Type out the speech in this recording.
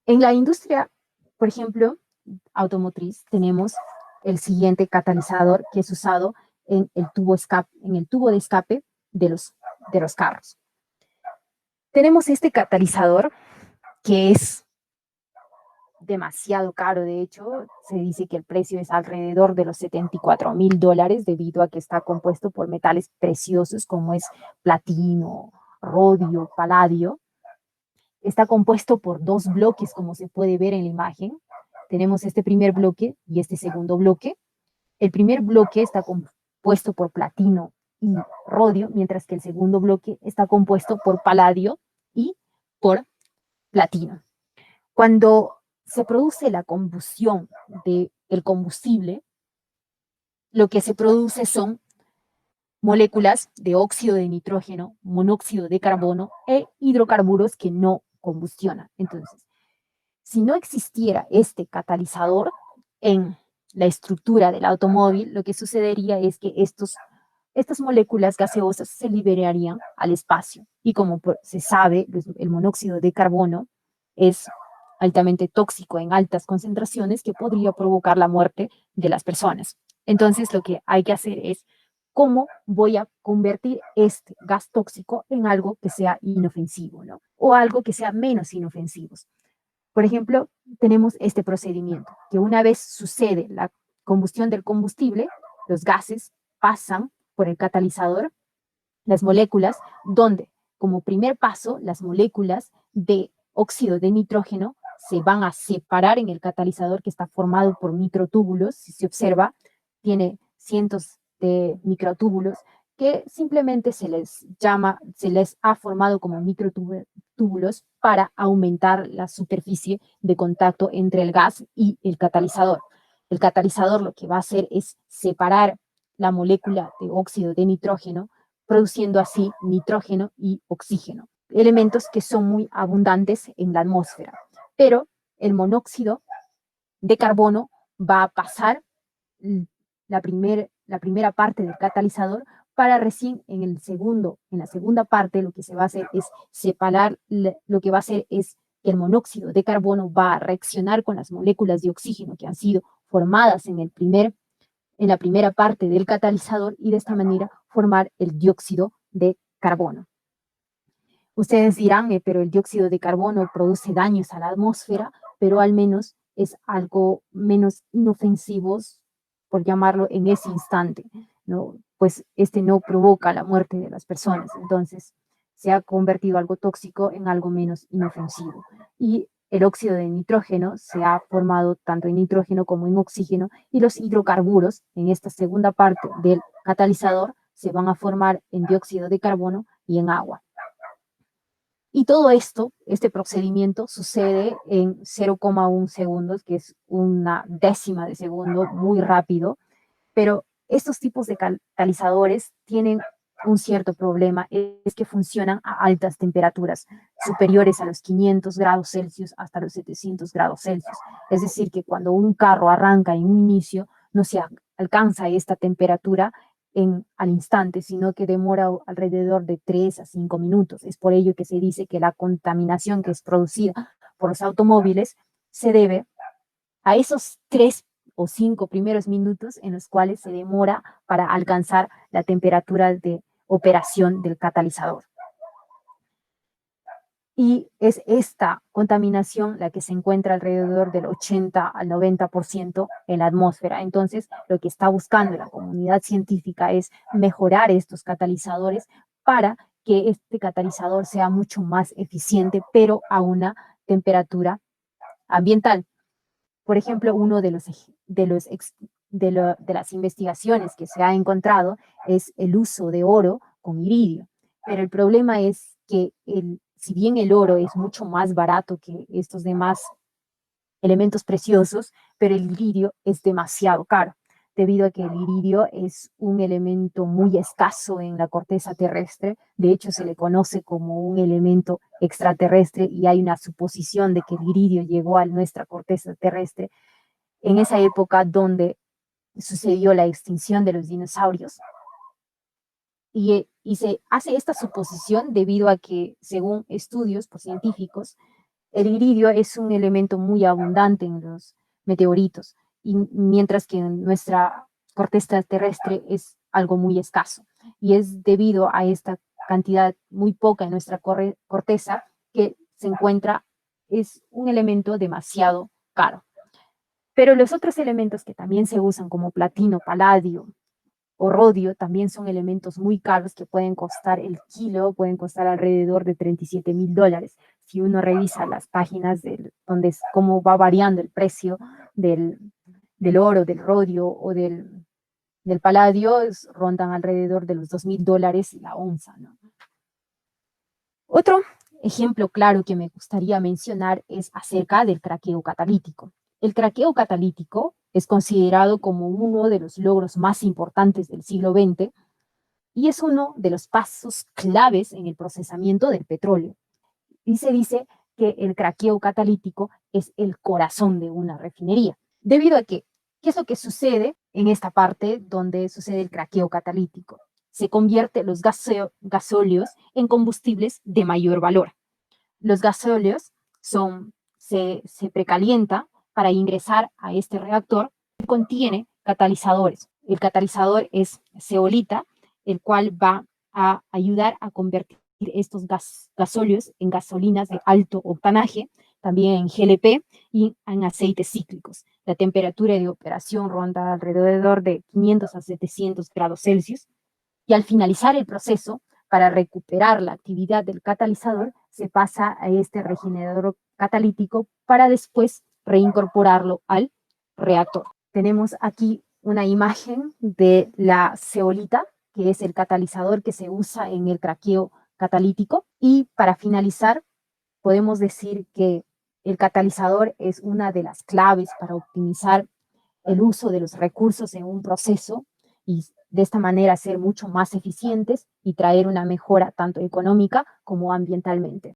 En la industria, por ejemplo, automotriz, tenemos el siguiente catalizador que es usado en el tubo de escape de los carros. Tenemos este catalizador que es demasiado caro. De hecho, se dice que el precio es alrededor de los $74,000 debido a que está compuesto por metales preciosos como es platino, rodio, paladio. Está compuesto por dos bloques, como se puede ver en la imagen. Tenemos este primer bloque y este segundo bloque. El primer bloque está compuesto por platino y rodio, mientras que el segundo bloque está compuesto por paladio y por platino. Cuando se produce la combustión del combustible, lo que se produce son moléculas de óxido de nitrógeno, monóxido de carbono e hidrocarburos que no combustionan. Entonces, si no existiera este catalizador en la estructura del automóvil, lo que sucedería es que estas moléculas gaseosas se liberarían al espacio. Y como se sabe, el monóxido de carbono es altamente tóxico en altas concentraciones que podría provocar la muerte de las personas. Entonces, lo que hay que hacer es cómo voy a convertir este gas tóxico en algo que sea inofensivo, ¿no? O algo que sea menos inofensivo. Por ejemplo, tenemos este procedimiento, que una vez sucede la combustión del combustible, los gases pasan por el catalizador, las moléculas, donde como primer paso, las moléculas de óxido de nitrógeno se van a separar en el catalizador que está formado por microtúbulos. Si se observa, tiene cientos de microtúbulos que simplemente se les ha formado como microtúbulos para aumentar la superficie de contacto entre el gas y el catalizador. El catalizador lo que va a hacer es separar la molécula de óxido de nitrógeno, produciendo así nitrógeno y oxígeno, elementos que son muy abundantes en la atmósfera. Pero el monóxido de carbono va a pasar la primera parte del catalizador para recién en la segunda parte lo que se va a hacer es separar, lo que va a hacer es que el monóxido de carbono va a reaccionar con las moléculas de oxígeno que han sido formadas en la primera parte del catalizador y de esta manera formar el dióxido de carbono. Ustedes dirán, pero el dióxido de carbono produce daños a la atmósfera, pero al menos es algo menos inofensivo, por llamarlo en ese instante, ¿no? Pues este no provoca la muerte de las personas, entonces se ha convertido algo tóxico en algo menos inofensivo. Y el óxido de nitrógeno se ha formado tanto en nitrógeno como en oxígeno y los hidrocarburos en esta segunda parte del catalizador se van a formar en dióxido de carbono y en agua. Y todo esto, este procedimiento sucede en 0,1 segundos, que es una décima de segundo, muy rápido, pero estos tipos de catalizadores tienen un cierto problema, es que funcionan a altas temperaturas, superiores a los 500 grados Celsius hasta los 700 grados Celsius. Es decir, que cuando un carro arranca en un inicio, no se alcanza esta temperatura al instante, sino que demora alrededor de 3 a 5 minutos. Es por ello que se dice que la contaminación que es producida por los automóviles se debe a esos 3 o 5 primeros minutos en los cuales se demora para alcanzar la temperatura de operación del catalizador. Y es esta contaminación la que se encuentra alrededor del 80 al 90% en la atmósfera. Entonces, lo que está buscando la comunidad científica es mejorar estos catalizadores para que este catalizador sea mucho más eficiente, pero a una temperatura ambiental. Por ejemplo, uno de las investigaciones que se ha encontrado es el uso de oro con iridio. Pero el problema es que si bien el oro es mucho más barato que estos demás elementos preciosos, pero el iridio es demasiado caro, debido a que el iridio es un elemento muy escaso en la corteza terrestre. De hecho, se le conoce como un elemento extraterrestre y hay una suposición de que el iridio llegó a nuestra corteza terrestre en esa época donde sucedió la extinción de los dinosaurios. Y se hace esta suposición debido a que, según estudios por científicos, El iridio es un elemento muy abundante en los meteoritos, y mientras que en nuestra corteza terrestre es algo muy escaso. Y es debido a esta cantidad muy poca en nuestra corteza que se encuentra, es un elemento demasiado caro. Pero los otros elementos que también se usan, como platino, paladio o rodio, también son elementos muy caros que pueden costar el kilo, pueden costar alrededor de $37,000. Si uno revisa las páginas donde es cómo va variando el precio del, del oro, del rodio o del paladio, rondan alrededor de los $2,000 la onza, ¿no? Otro ejemplo claro que me gustaría mencionar es acerca del craqueo catalítico. El craqueo catalítico es considerado como uno de los logros más importantes del siglo XX y es uno de los pasos claves en el procesamiento del petróleo. Y se dice que el craqueo catalítico es el corazón de una refinería, debido a que, ¿qué es lo que sucede en esta parte donde sucede el craqueo catalítico? Se convierte los gasóleos en combustibles de mayor valor. Los gasóleos se precalienta para ingresar a este reactor que contiene catalizadores. El catalizador es zeolita, el cual va a ayudar a convertir estos gasóleos en gasolinas de alto octanaje, también en GLP y en aceites cíclicos. La temperatura de operación ronda alrededor de 500 a 700 grados Celsius y al finalizar el proceso, para recuperar la actividad del catalizador, se pasa a este regenerador catalítico para después reincorporarlo al reactor. Tenemos aquí una imagen de la zeolita, que es el catalizador que se usa en el craqueo catalítico. Y para finalizar, podemos decir que el catalizador es una de las claves para optimizar el uso de los recursos en un proceso y de esta manera ser mucho más eficientes y traer una mejora tanto económica como ambientalmente.